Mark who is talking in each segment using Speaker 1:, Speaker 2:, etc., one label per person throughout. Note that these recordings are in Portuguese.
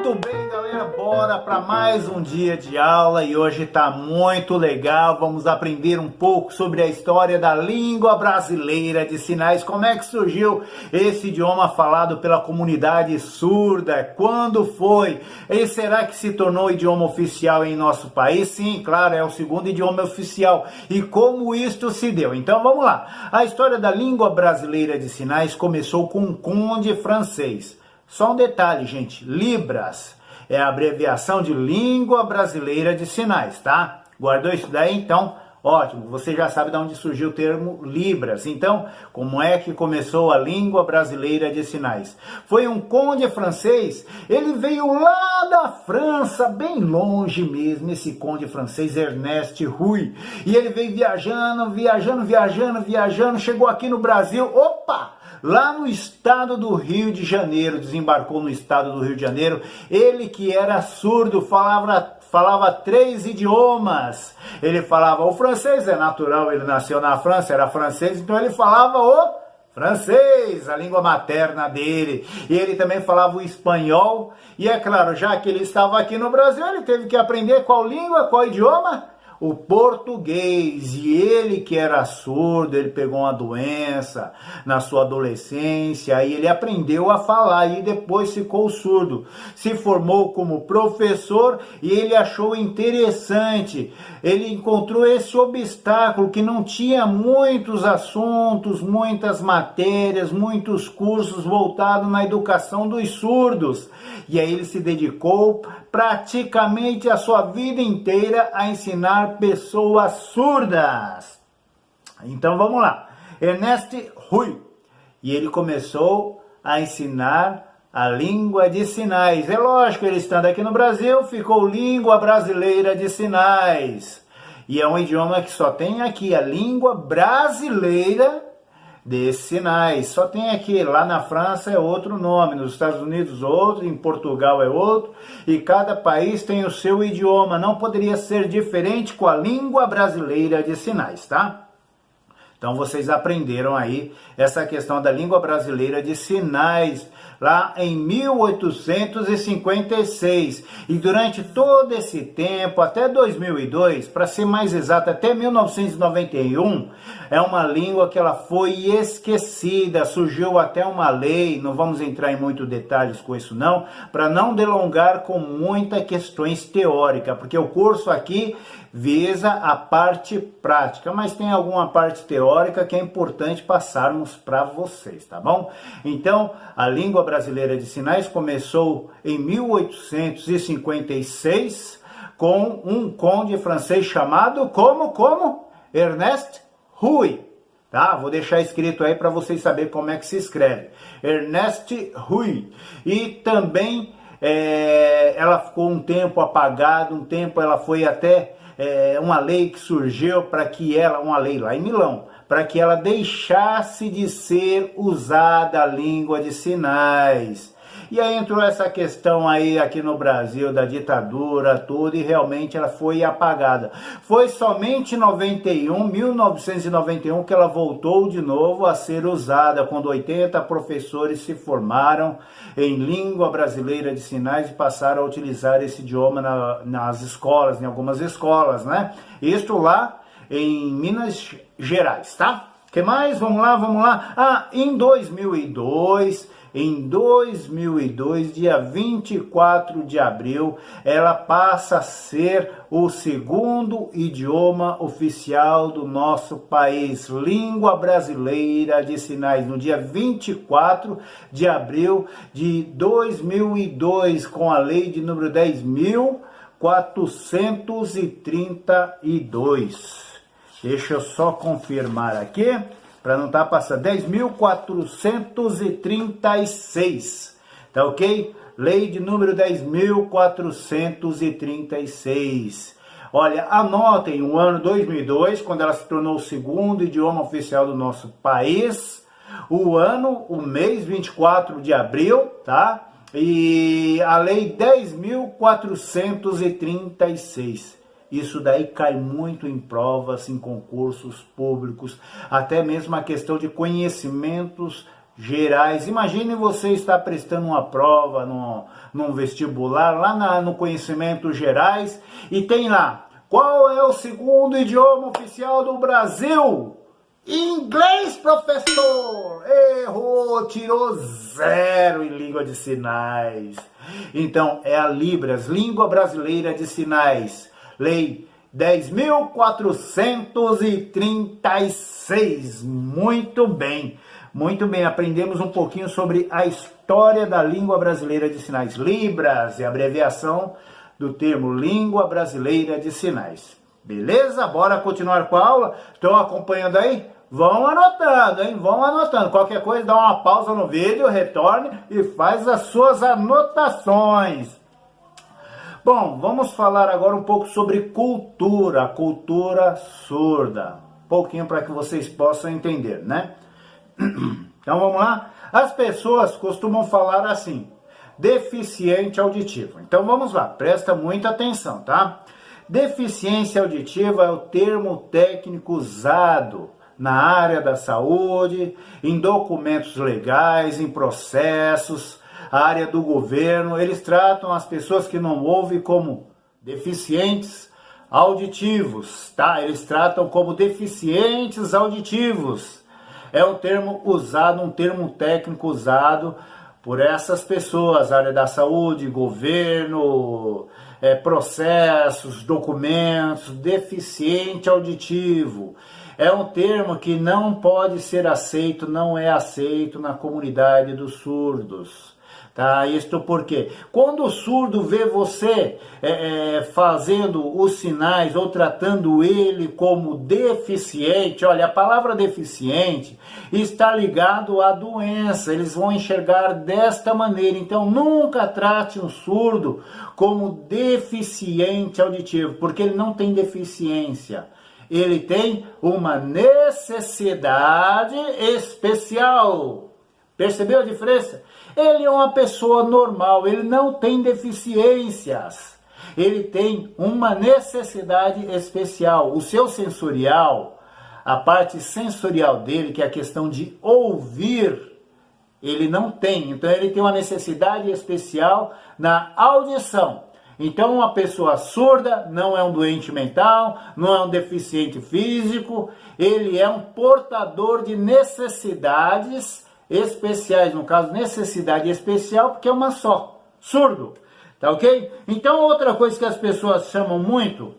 Speaker 1: Muito bem, galera, bora para mais um dia de aula e hoje tá muito legal. Vamos aprender um pouco sobre a história da língua brasileira de sinais. Como é que surgiu esse idioma falado pela comunidade surda? Quando foi? E será que se tornou idioma oficial em nosso país? Sim, claro, é o segundo idioma oficial. E como isto se deu? Então vamos lá. A história da língua brasileira de sinais começou com um conde francês. Só um detalhe, gente, Libras é a abreviação de Língua Brasileira de Sinais, tá? Guardou isso daí? Então, ótimo, você já sabe de onde surgiu o termo Libras. Então, como é que começou a Língua Brasileira de Sinais? Foi um conde francês, ele veio lá da França, bem longe mesmo, esse conde francês, Ernest Rui. E ele veio viajando, chegou aqui no Brasil, opa! Lá no estado do Rio de Janeiro, desembarcou no estado do Rio de Janeiro, ele que era surdo, falava 3 idiomas. Ele falava o francês, é natural, ele nasceu na França, era francês, então ele falava o francês, a língua materna dele. E ele também falava o espanhol, e é claro, já que ele estava aqui no Brasil, ele teve que aprender qual língua, qual idioma? O português. E ele que era surdo, ele pegou uma doença na sua adolescência, aí ele aprendeu a falar e depois ficou surdo. Se formou como professor e ele achou interessante. Ele encontrou esse obstáculo que não tinha muitos assuntos, muitas matérias, muitos cursos voltados na educação dos surdos. E aí ele se dedicou praticamente a sua vida inteira a ensinar pessoas surdas. Então vamos lá. Ernest Rui. E ele começou a ensinar a língua de sinais. É lógico, ele estando aqui no Brasil, ficou Língua Brasileira de Sinais. E é um idioma que só tem aqui, a língua brasileira de sinais. Só tem aqui, lá na França é outro nome, nos Estados Unidos outro, em Portugal é outro, e cada país tem o seu idioma. Não poderia ser diferente com a língua brasileira de sinais, tá? Então vocês aprenderam aí essa questão da língua brasileira de sinais lá em 1856. E durante todo esse tempo, até 2002, para ser mais exato, até 1991, é uma língua que ela foi esquecida. Surgiu até uma lei, não vamos entrar em muitos detalhes com isso não, para não delongar com muitas questões teóricas, porque o curso aqui visa a parte prática, mas tem alguma parte teórica que é importante passarmos para vocês, tá bom? Então, a língua brasileira de sinais começou em 1856 com um conde francês chamado como? Ernest Rui. Tá? Vou deixar escrito aí para vocês saberem como é que se escreve. Ernest Rui. E também ela ficou um tempo apagada, um tempo ela foi até uma lei que surgiu para que ela, uma lei lá em Milão, para que ela deixasse de ser usada a língua de sinais. E aí entrou essa questão aí aqui no Brasil da ditadura, tudo, e realmente ela foi apagada. Foi somente em 1991, que ela voltou de novo a ser usada, quando 80 professores se formaram em língua brasileira de sinais e passaram a utilizar esse idioma nas escolas, em algumas escolas, né? Isto lá em Minas Gerais, tá? O que mais? Vamos lá. Ah, em 2002, dia 24 de abril, ela passa a ser o segundo idioma oficial do nosso país, língua brasileira de sinais, no dia 24 de abril de 2002, com a lei de número 10.432. Deixa eu só confirmar aqui, para não estar passando, 10.436, tá ok? Lei de número 10.436. Olha, anotem o ano 2002, quando ela se tornou o segundo idioma oficial do nosso país, o mês 24 de abril, tá? E a lei 10.436. Isso daí cai muito em provas, em concursos públicos, até mesmo a questão de conhecimentos gerais. Imagine você estar prestando uma prova num vestibular, lá no conhecimento gerais, e tem lá, qual é o segundo idioma oficial do Brasil? Inglês, professor! Errou, tirou 0 em língua de sinais. Então, é a Libras, Língua Brasileira de Sinais, Lei 10.436. Muito bem, aprendemos um pouquinho sobre a história da língua brasileira de sinais. Libras é a abreviação do termo Língua Brasileira de Sinais. Beleza? Bora continuar com a aula? Estão acompanhando aí? Vão anotando, hein? Vão anotando. Qualquer coisa, dá uma pausa no vídeo, retorne e faz as suas anotações. Bom, vamos falar agora um pouco sobre cultura, cultura surda. Um pouquinho para que vocês possam entender, né? Então vamos lá? As pessoas costumam falar assim, deficiente auditivo. Então vamos lá, presta muita atenção, tá? Deficiência auditiva é o termo técnico usado na área da saúde, em documentos legais, em processos, a área do governo. Eles tratam as pessoas que não ouvem como deficientes auditivos, tá? Eles tratam como deficientes auditivos. É um termo usado, um termo técnico usado por essas pessoas, área da saúde, governo, processos, documentos, deficiente auditivo. É um termo que não pode ser aceito, não é aceito na comunidade dos surdos. Tá? Isto porque quando o surdo vê você fazendo os sinais ou tratando ele como deficiente, olha, a palavra deficiente está ligado à doença, eles vão enxergar desta maneira. Então nunca trate um surdo como deficiente auditivo, porque ele não tem deficiência. Ele tem uma necessidade especial. Percebeu a diferença? Ele é uma pessoa normal, ele não tem deficiências. Ele tem uma necessidade especial. O seu sensorial, a parte sensorial dele, que é a questão de ouvir, ele não tem. Então ele tem uma necessidade especial na audição. Então uma pessoa surda não é um doente mental, não é um deficiente físico, ele é um portador de necessidades especiais, no caso necessidade especial, porque é uma só, surdo, tá ok? Então outra coisa que as pessoas chamam muito,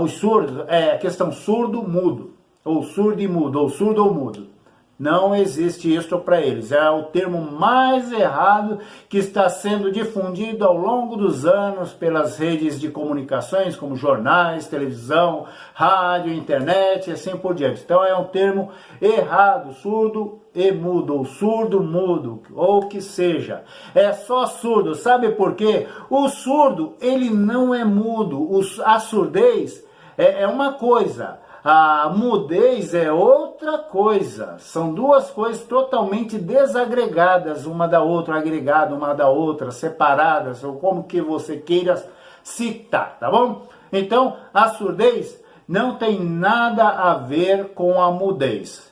Speaker 1: os surdos, é a questão surdo-mudo, ou surdo e mudo, ou surdo ou mudo. Não existe isso para eles. É o termo mais errado que está sendo difundido ao longo dos anos pelas redes de comunicações, como jornais, televisão, rádio, internet e assim por diante. Então é um termo errado, surdo e mudo, ou surdo-mudo, ou o que seja. É só surdo. Sabe por quê? O surdo, ele não é mudo. A surdez é uma coisa. A mudez é outra coisa. São duas coisas totalmente desagregadas uma da outra, agregadas uma da outra, separadas, ou como que você queira citar, tá bom? Então, a surdez não tem nada a ver com a mudez.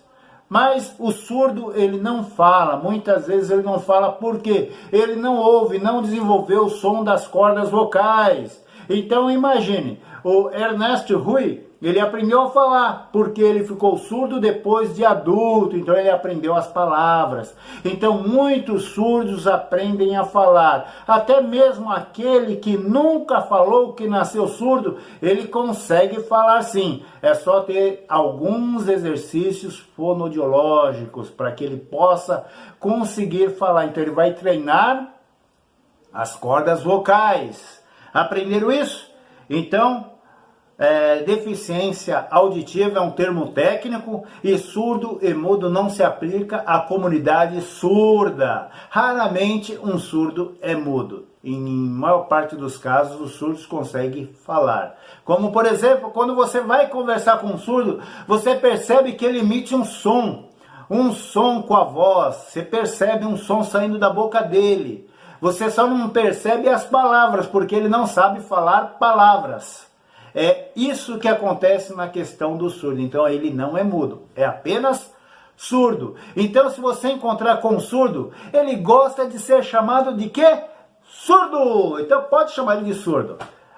Speaker 1: Mas o surdo, ele não fala, muitas vezes ele não fala porque ele não ouve, não desenvolveu o som das cordas vocais. Então imagine, o Ernesto Rui, ele aprendeu a falar, porque ele ficou surdo depois de adulto, então ele aprendeu as palavras. Então muitos surdos aprendem a falar. Até mesmo aquele que nunca falou, que nasceu surdo, ele consegue falar sim. É só ter alguns exercícios fonodiológicos para que ele possa conseguir falar. Então ele vai treinar as cordas vocais. Aprenderam isso? Então, deficiência auditiva é um termo técnico e surdo e mudo não se aplica à comunidade surda. Raramente um surdo é mudo. Em maior parte dos casos, os surdos conseguem falar. Como, por exemplo, quando você vai conversar com um surdo, você percebe que ele emite um som com a voz. Você percebe um som saindo da boca dele. Você só não percebe as palavras, porque ele não sabe falar palavras. É isso que acontece na questão do surdo. Então ele não é mudo, é apenas surdo. Então, se você encontrar com um surdo, ele gosta de ser chamado de quê? Surdo. Então, pode chamar ele de surdo.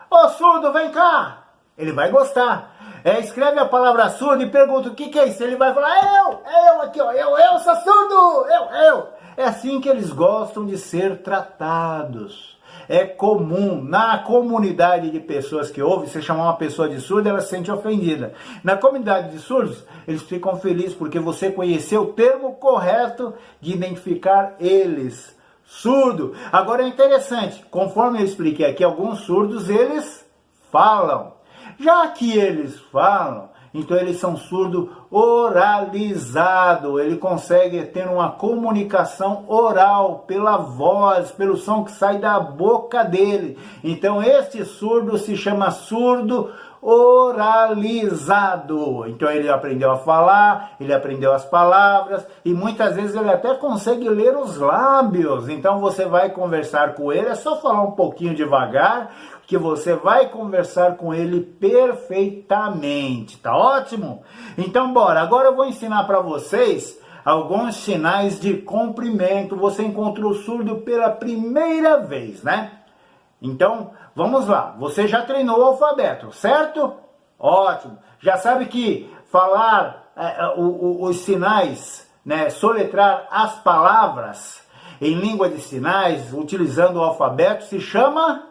Speaker 1: Ô surdo, vem cá. Ele vai gostar. Escreve a palavra surdo e pergunta o que é isso. Ele vai falar, eu aqui, ó, eu sou surdo, eu. É assim que eles gostam de ser tratados. É comum, na comunidade de pessoas que ouvem, você chamar uma pessoa de surda, ela se sente ofendida. Na comunidade de surdos, eles ficam felizes porque você conheceu o termo correto de identificar eles. Surdo. Agora é interessante, conforme eu expliquei aqui, alguns surdos, eles falam. Já que eles falam, então eles são surdo oralizado. Ele consegue ter uma comunicação oral, pela voz, pelo som que sai da boca dele. Então este surdo se chama surdo oralizado. Então ele aprendeu a falar, ele aprendeu as palavras e muitas vezes ele até consegue ler os lábios. Então você vai conversar com ele, é só falar um pouquinho devagar, que você vai conversar com ele perfeitamente, tá ótimo? Então bora, agora eu vou ensinar para vocês alguns sinais de cumprimento. Você encontrou o surdo pela primeira vez, né? Então, vamos lá, você já treinou o alfabeto, certo? Ótimo, já sabe que falar os sinais, né, soletrar as palavras em língua de sinais, utilizando o alfabeto, se chama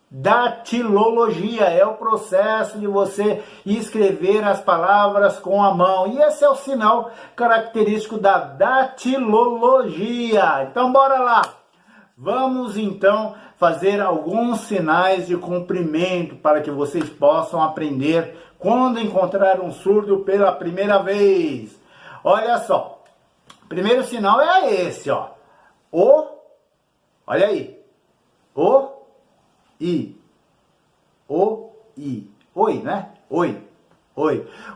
Speaker 1: datilologia. É o processo de você escrever as palavras com a mão. E esse é o sinal característico da datilologia. Então, bora lá. Vamos, então, fazer alguns sinais de cumprimento para que vocês possam aprender quando encontrar um surdo pela primeira vez. Olha só. O primeiro sinal é esse, ó. Olha aí. I. Oi, né? Oi.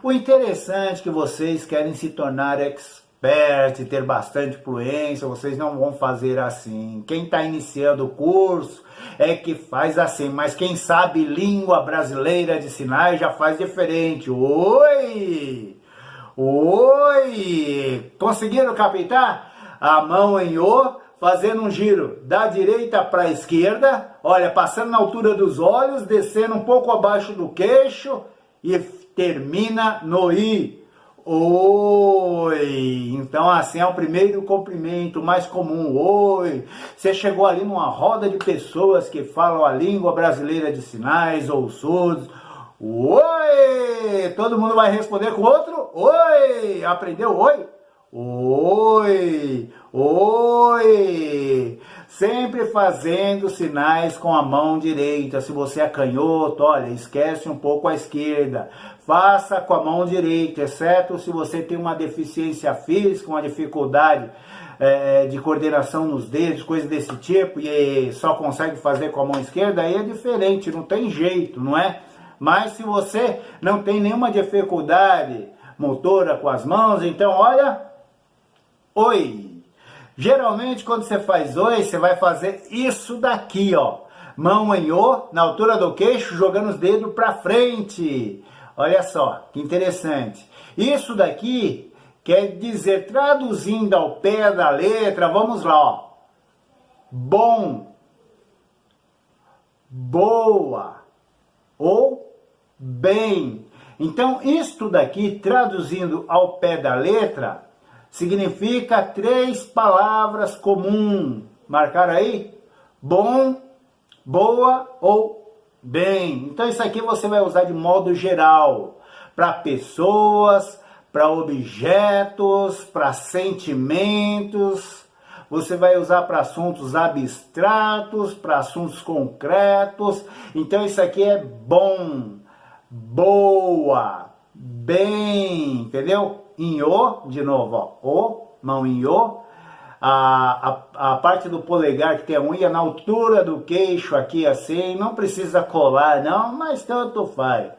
Speaker 1: O interessante é que vocês querem se tornar expert, ter bastante fluência, vocês não vão fazer assim. Quem está iniciando o curso é que faz assim, mas quem sabe língua brasileira de sinais já faz diferente. Oi! Conseguiram captar? A mão em O, fazendo um giro da direita para a esquerda, olha, passando na altura dos olhos, descendo um pouco abaixo do queixo e termina no I. Oi! Então assim é o primeiro cumprimento mais comum. Oi! Você chegou ali numa roda de pessoas que falam a língua brasileira de sinais ou surdos. Oi! Todo mundo vai responder com outro oi! Aprendeu oi? Oi! Sempre fazendo sinais com a mão direita. Se você é canhoto, olha, esquece um pouco a esquerda. Faça com a mão direita, exceto se você tem uma deficiência física, uma dificuldade de coordenação nos dedos, coisas desse tipo, e só consegue fazer com a mão esquerda, aí é diferente, não tem jeito, não é? Mas se você não tem nenhuma dificuldade motora com as mãos, então olha, oi. Geralmente quando você faz oi, você vai fazer isso daqui, ó. Mão em O, na altura do queixo, jogando os dedos para frente. Olha só, que interessante. Isso daqui quer dizer, traduzindo ao pé da letra, vamos lá, ó. Bom, boa ou bem. Então, isto daqui, traduzindo ao pé da letra, significa 3 palavras comuns. Marcaram aí? Bom, boa ou bem. Então, isso aqui você vai usar de modo geral. Para pessoas, para objetos, para sentimentos. Você vai usar para assuntos abstratos, para assuntos concretos. Então, isso aqui é bom, boa, bem, entendeu? Em O, de novo, ó, O, mão em O, a parte do polegar que tem a unha na altura do queixo aqui assim, não precisa colar não, mas tanto faz.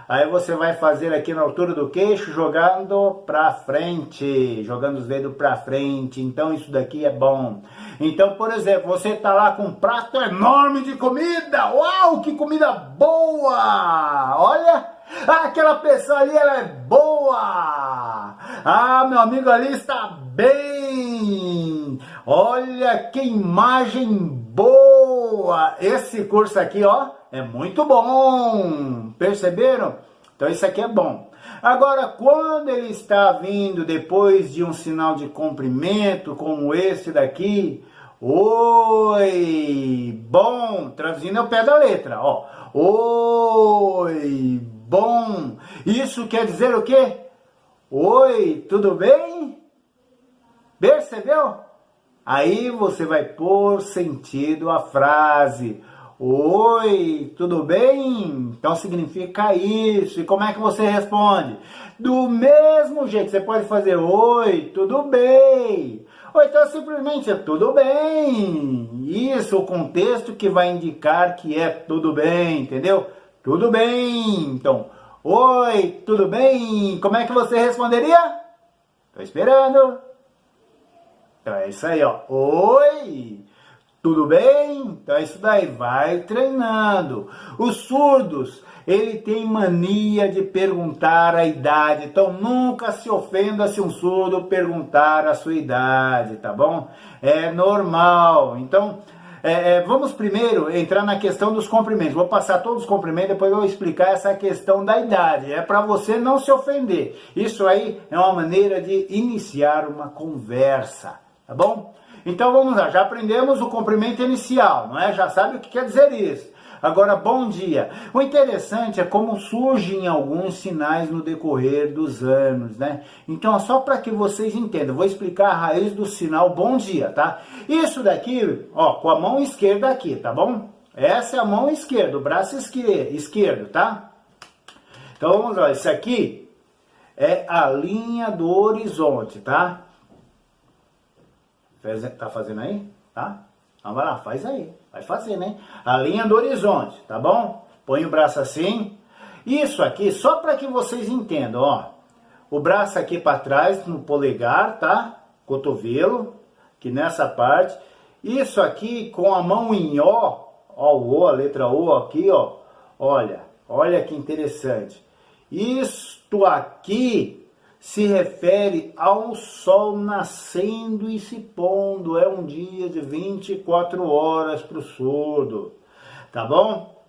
Speaker 1: Aí você vai fazer aqui na altura do queixo, jogando pra frente, jogando os dedos pra frente. Então isso daqui é bom. Então, por exemplo, você tá lá com um prato enorme de comida. Uau, que comida boa! Olha, aquela pessoa ali, ela é boa. Ah, meu amigo ali está bem. Olha que imagem boa. Esse curso aqui, ó, é muito bom. Perceberam? Então isso aqui é bom. Agora, quando ele está vindo depois de um sinal de cumprimento, como esse daqui, oi, bom, traduzindo é o pé da letra, ó. Oi, bom. Isso quer dizer o quê? Oi, tudo bem? Percebeu? Aí você vai pôr sentido à frase. Oi, tudo bem? Então significa isso. E como é que você responde? Do mesmo jeito, você pode fazer oi, tudo bem. Ou então simplesmente tudo bem. Isso, o contexto que vai indicar que é tudo bem, entendeu? Tudo bem. Então, oi, tudo bem? Como é que você responderia? Tô esperando. Então é isso aí, ó. Oi, tudo bem? Então é isso daí, vai treinando. Os surdos, ele tem mania de perguntar a idade. Então nunca se ofenda se um surdo perguntar a sua idade, tá bom? É normal. Então, vamos primeiro entrar na questão dos cumprimentos. Vou passar todos os cumprimentos, depois eu vou explicar essa questão da idade. É para você não se ofender. Isso aí é uma maneira de iniciar uma conversa, tá bom? Então vamos lá, já aprendemos o cumprimento inicial, não é? Já sabe o que quer dizer isso. Agora, bom dia. O interessante é como surgem alguns sinais no decorrer dos anos, né? Então, só para que vocês entendam, vou explicar a raiz do sinal bom dia, tá? Isso daqui, ó, com a mão esquerda aqui, tá bom? Essa é a mão esquerda, o braço esquerdo, tá? Então, vamos lá, isso aqui é a linha do horizonte, tá? Tá fazendo aí? Tá? Então vai lá, faz aí. Vai fazer, né? A linha do horizonte, tá bom? Põe o braço assim. Isso aqui, só para que vocês entendam, ó. O braço aqui para trás, no polegar, tá? Cotovelo, que nessa parte. Isso aqui com a mão em ó. Ó, o O, a letra O aqui, ó. Olha que interessante. Isto aqui se refere ao sol nascendo e se pondo. É um dia de 24 horas para o surdo, tá bom?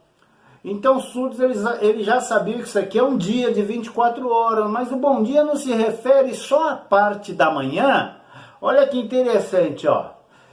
Speaker 1: Então os surdos eles já sabiam que isso aqui é um dia de 24 horas, mas o bom dia não se refere só à parte da manhã. Olha que interessante, ó.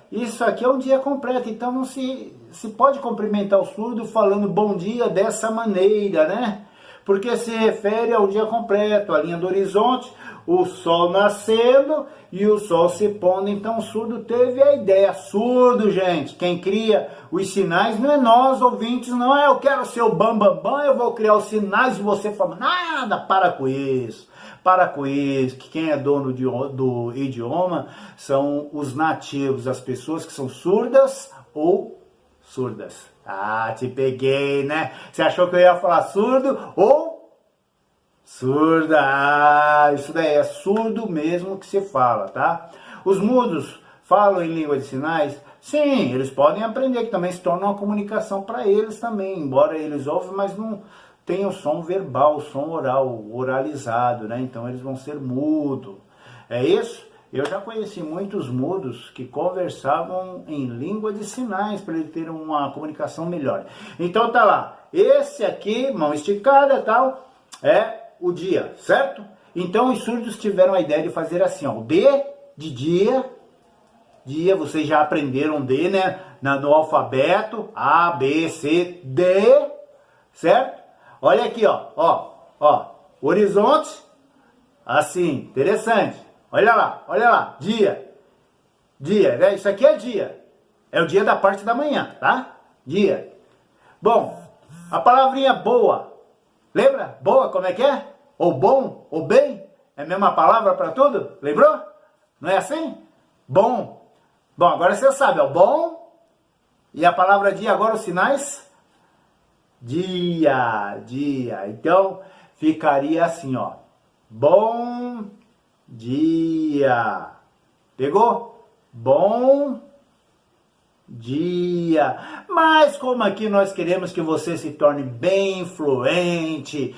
Speaker 1: Isso aqui é um dia completo, então não se pode cumprimentar o surdo falando bom dia dessa maneira, né? Porque se refere ao dia completo, a linha do horizonte, o sol nascendo e o sol se pondo. Então o surdo teve a ideia. Surdo, gente, quem cria os sinais não é nós, ouvintes, não é eu quero ser o bambambam, eu vou criar os sinais e você fala, nada, para com isso. Para com isso, que quem é dono do idioma são os nativos, as pessoas que são surdas ou surdas. Ah, te peguei, né? Você achou que eu ia falar surdo ou surda? Ah, isso daí é surdo mesmo que se fala, tá? Os mudos falam em língua de sinais? Sim, eles podem aprender, que também se torna uma comunicação para eles também, embora eles ouvem, mas não tem o som verbal, o som oral, oralizado, né? Então eles vão ser mudo. É isso? Eu já conheci muitos mudos que conversavam em língua de sinais para ele ter uma comunicação melhor. Então tá lá, esse aqui, mão esticada e tal, é o dia, certo? Então os surdos tiveram a ideia de fazer assim, ó, o D de dia, vocês já aprenderam D, né? No alfabeto, A, B, C, D, certo? Olha aqui, ó, horizonte, assim, interessante. Olha lá, dia, né? Isso aqui é dia, é o dia da parte da manhã, tá? Dia. Bom, a palavrinha boa, lembra? Boa, como é que é? Ou bom, ou bem, é a mesma palavra para tudo, lembrou? Não é assim? Bom. Bom, agora você sabe, ó, bom, e a palavra dia, agora os sinais? Dia. Então, ficaria assim, ó, bom dia. Pegou? Bom dia. dia. Mas como aqui nós queremos que você se torne bem fluente,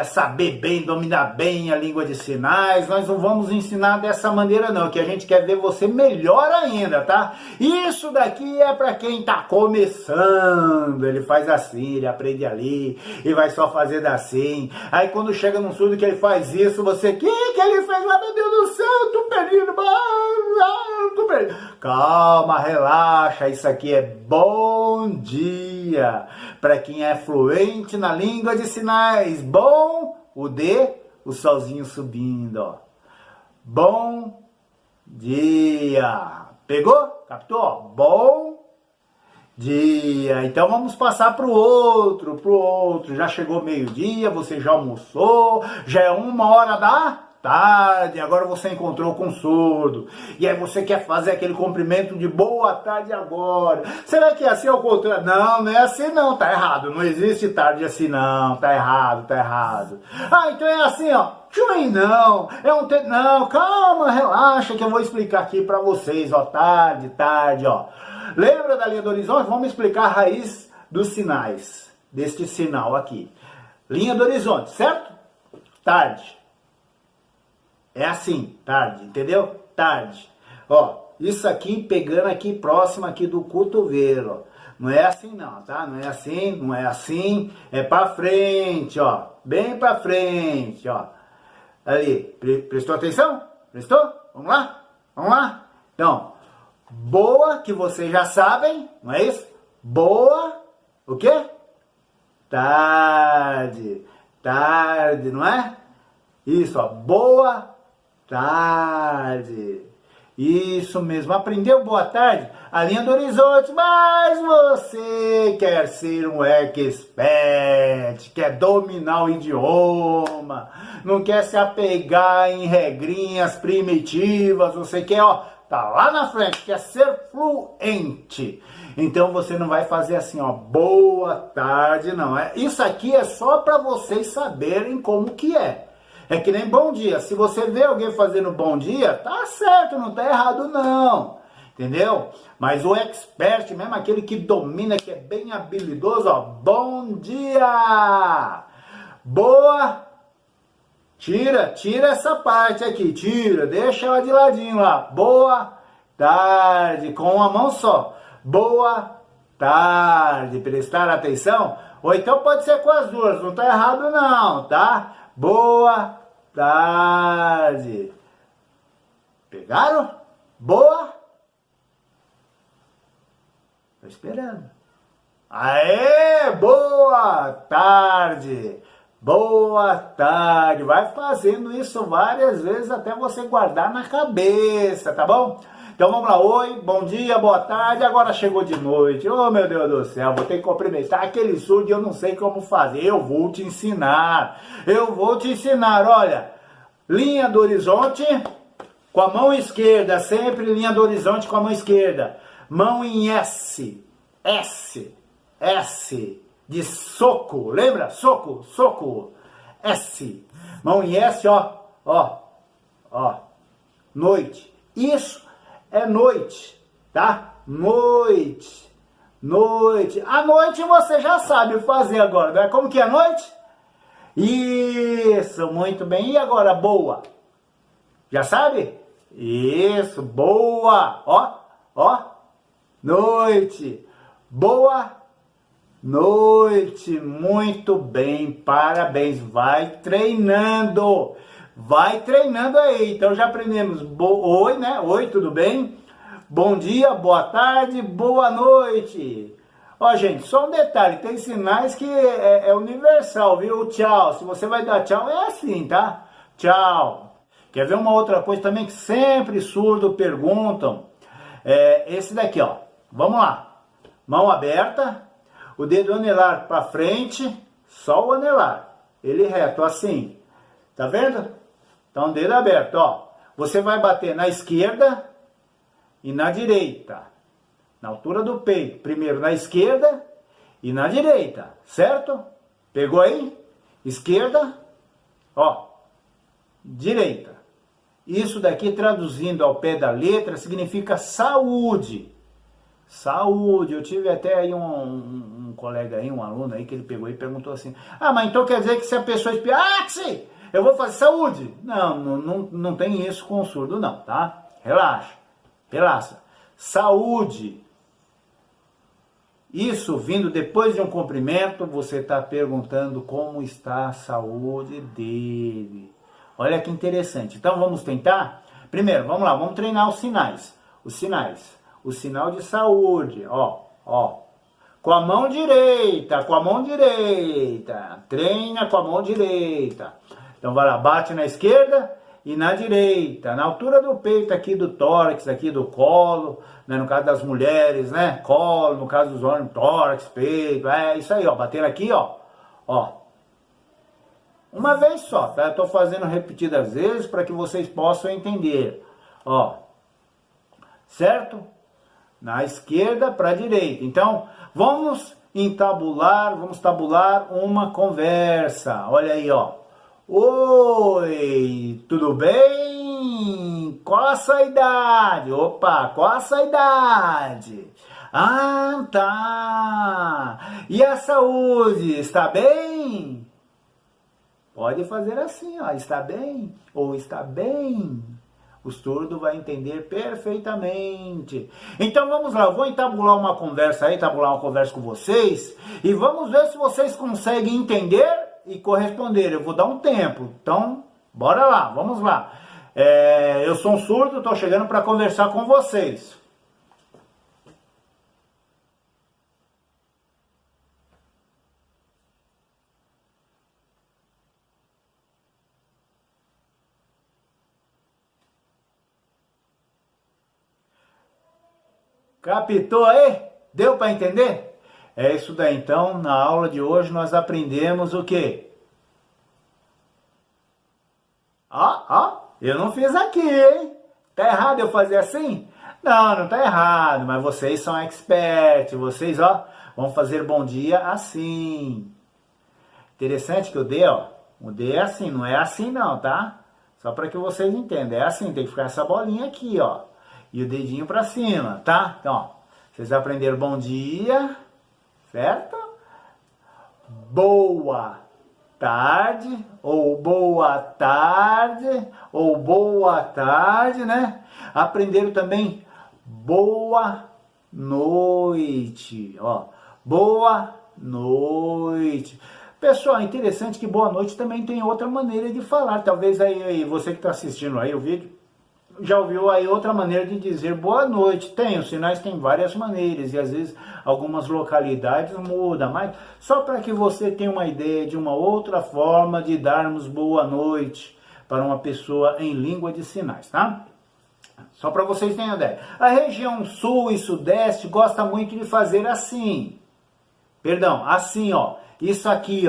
Speaker 1: saber bem, dominar bem a língua de sinais, nós não vamos ensinar dessa maneira não, que a gente quer ver você melhor ainda, tá? Isso daqui é para quem tá começando, ele faz assim, ele aprende ali, e vai só fazendo assim. Aí quando chega num surdo que ele faz isso, você, que ele fez lá, meu Deus do céu, tô perdido, tô perdido. Calma, relaxa, isso aqui é bom dia, para quem é fluente na língua de sinais. Bom, o D, o solzinho subindo, ó. Bom dia. Pegou? Captou? Bom dia. Então vamos passar pro outro. Já chegou meio-dia, você já almoçou, já é 1h da tarde, agora você encontrou com um surdo, e aí você quer fazer aquele cumprimento de boa tarde agora. Será que é assim ao contrário? Não, não é assim não, tá errado, não existe tarde assim não, tá errado. Ah, então é assim, ó, tchuim não, não, calma, relaxa que eu vou explicar aqui pra vocês, ó, tarde, ó. Lembra da linha do horizonte? Vamos explicar a raiz dos sinais, deste sinal aqui. Linha do horizonte, certo? Tarde. É assim, tarde, entendeu? Tarde. Ó, isso aqui pegando aqui próximo aqui do cotovelo, ó. Não é assim não, tá? Não é assim, é pra frente, ó. Bem pra frente, ó. Ali, prestou atenção? Prestou? Vamos lá? Então, boa, que vocês já sabem, não é isso? Boa, o quê? Tarde, não é? Isso, ó, boa tarde. Isso mesmo, aprendeu boa tarde? A linha do horizonte, mas você quer ser um expert, quer dominar o idioma, não quer se apegar em regrinhas primitivas, você quer, ó, tá lá na frente, quer ser fluente. Então você não vai fazer assim, ó, boa tarde, não. Isso aqui é só para vocês saberem como que é. É que nem bom dia. Se você vê alguém fazendo bom dia, tá certo, não tá errado não. Entendeu? Mas o expert mesmo, aquele que domina, que é bem habilidoso, ó, bom dia! Boa! Tira essa parte aqui, deixa ela de ladinho lá. Boa tarde, com uma mão só. Boa tarde, prestar atenção. Ou então pode ser com as duas, não tá errado não, tá? Boa tarde. Pegaram? Boa? Tô esperando. Aê, boa tarde. Boa tarde. Vai fazendo isso várias vezes até você guardar na cabeça, tá bom? Então vamos lá, oi, bom dia, boa tarde, agora chegou de noite, oh meu Deus do céu, vou ter que cumprimentar aquele surdo e eu não sei como fazer, eu vou te ensinar, olha, linha do horizonte com a mão esquerda, sempre linha do horizonte com a mão esquerda, mão em S, de soco, lembra? Soco, S, mão em S, ó, noite, isso é noite, tá? Noite. A noite você já sabe fazer agora, não é? Como que é a noite? Isso, muito bem. E agora, boa? Já sabe? Isso, boa. Ó. Noite. Boa noite. Muito bem, parabéns. Vai treinando aí. Então já aprendemos oi, né? Oi, tudo bem? Bom dia, boa tarde, boa noite. Ó, gente, só um detalhe, tem sinais que é universal, viu? Tchau. Se você vai dar tchau, é assim, tá? Tchau. Quer ver uma outra coisa também que sempre surdo perguntam? Esse daqui, ó. Vamos lá. Mão aberta, o dedo anelar para frente, só o anelar. Ele reto, assim. Tá vendo? Então, dedo aberto, ó. Você vai bater na esquerda e na direita. Na altura do peito. Primeiro na esquerda e na direita. Certo? Pegou aí? Esquerda, ó. Direita. Isso daqui, traduzindo ao pé da letra, significa saúde. saúde. Eu tive até aí um colega aí, um aluno aí, que ele pegou e perguntou assim, ah, mas então quer dizer que se a pessoa espirra, eu vou fazer saúde? Não tem isso com o surdo não, tá? Relaxa. Saúde. Isso vindo depois de um cumprimento, você está perguntando como está a saúde dele. Olha que interessante. Então vamos tentar? Primeiro, vamos lá, vamos treinar os sinais. Os sinais. O sinal de saúde, ó. Com a mão direita. Treina com a mão direita. Então vai lá, bate na esquerda e na direita, na altura do peito aqui, do tórax, aqui do colo, né? No caso das mulheres, né? Colo, no caso dos homens, tórax, peito, é isso aí, ó, batendo aqui, ó. Uma vez só, tá? Eu tô fazendo repetidas vezes para que vocês possam entender, ó. Certo? Na esquerda para a direita. Então, vamos tabular uma conversa. Olha aí, ó. Oi, tudo bem? Qual a sua idade? Opa, qual a sua idade? Ah, tá. E a saúde, está bem? Pode fazer assim, ó, está bem ou está bem. O surdo vai entender perfeitamente. Então vamos lá, eu vou tabular uma conversa com vocês e vamos ver se vocês conseguem entender e corresponder. Eu vou dar um tempo, então bora lá, vamos lá. Eu sou um surdo, estou chegando para conversar com vocês. Captou aí? Deu para entender? É isso daí, então, na aula de hoje nós aprendemos o quê? Eu não fiz aqui, hein? Tá errado eu fazer assim? Não tá errado, mas vocês são experts, vocês, vão fazer bom dia assim. Interessante que o D, o D é assim, não é assim não, tá? Só para que vocês entendam, é assim, tem que ficar essa bolinha aqui, e o dedinho para cima, tá? Então, vocês aprenderam bom dia, certo? Boa tarde, ou boa tarde, né? Aprenderam também boa noite, boa noite. Pessoal, interessante que boa noite também tem outra maneira de falar. Talvez aí você que está assistindo aí o vídeo já ouviu aí outra maneira de dizer boa noite. Os sinais têm várias maneiras e às vezes algumas localidades mudam, mas só para que você tenha uma ideia de uma outra forma de darmos boa noite para uma pessoa em língua de sinais, tá? Só para vocês terem ideia. A região sul e sudeste gosta muito de fazer assim. Assim, Isso aqui,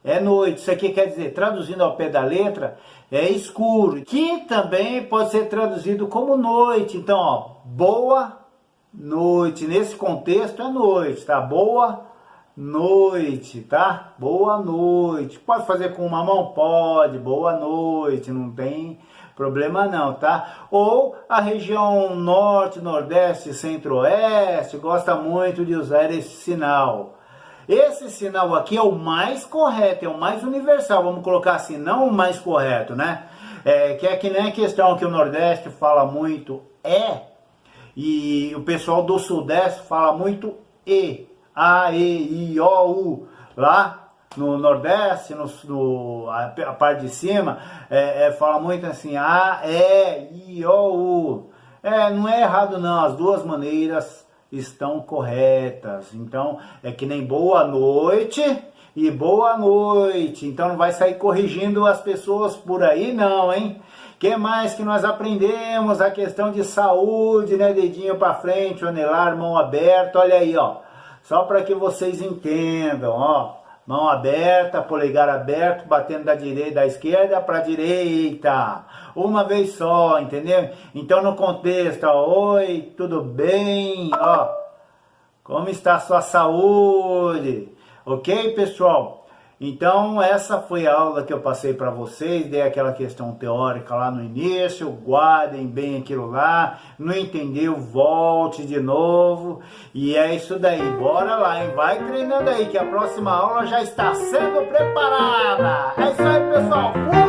Speaker 1: é noite. Isso aqui quer dizer, traduzindo ao pé da letra, é escuro. Que também pode ser traduzido como noite. Então, boa noite. Nesse contexto é noite, tá? Boa noite, tá? Boa noite. Pode fazer com uma mão? Pode. Boa noite. Não tem problema não, tá? Ou a região norte, nordeste, centro-oeste gosta muito de usar esse sinal. Esse sinal aqui é o mais correto, é o mais universal, vamos colocar assim, não o mais correto, né? Que é que nem a questão que o Nordeste fala muito e o pessoal do Sudeste fala muito A, E, I, O, U. Lá no Nordeste, a parte de cima, fala muito assim, A, E, I, O, U. Não é errado não, as duas maneiras estão corretas. Então, é que nem boa noite e boa noite. Então, não vai sair corrigindo as pessoas por aí não, hein? Que mais que nós aprendemos? A questão de saúde, né? Dedinho para frente, anelar, mão aberta. Olha aí, Só para que vocês entendam, Mão aberta, polegar aberto, batendo da esquerda para a direita. Uma vez só, entendeu? Então no contexto, oi, tudo bem? Como está a sua saúde? Ok, pessoal? Então, essa foi a aula que eu passei para vocês, dei aquela questão teórica lá no início, guardem bem aquilo lá, não entendeu, volte de novo, e é isso daí, bora lá, hein? Vai treinando aí, que a próxima aula já está sendo preparada. É isso aí, pessoal, fui!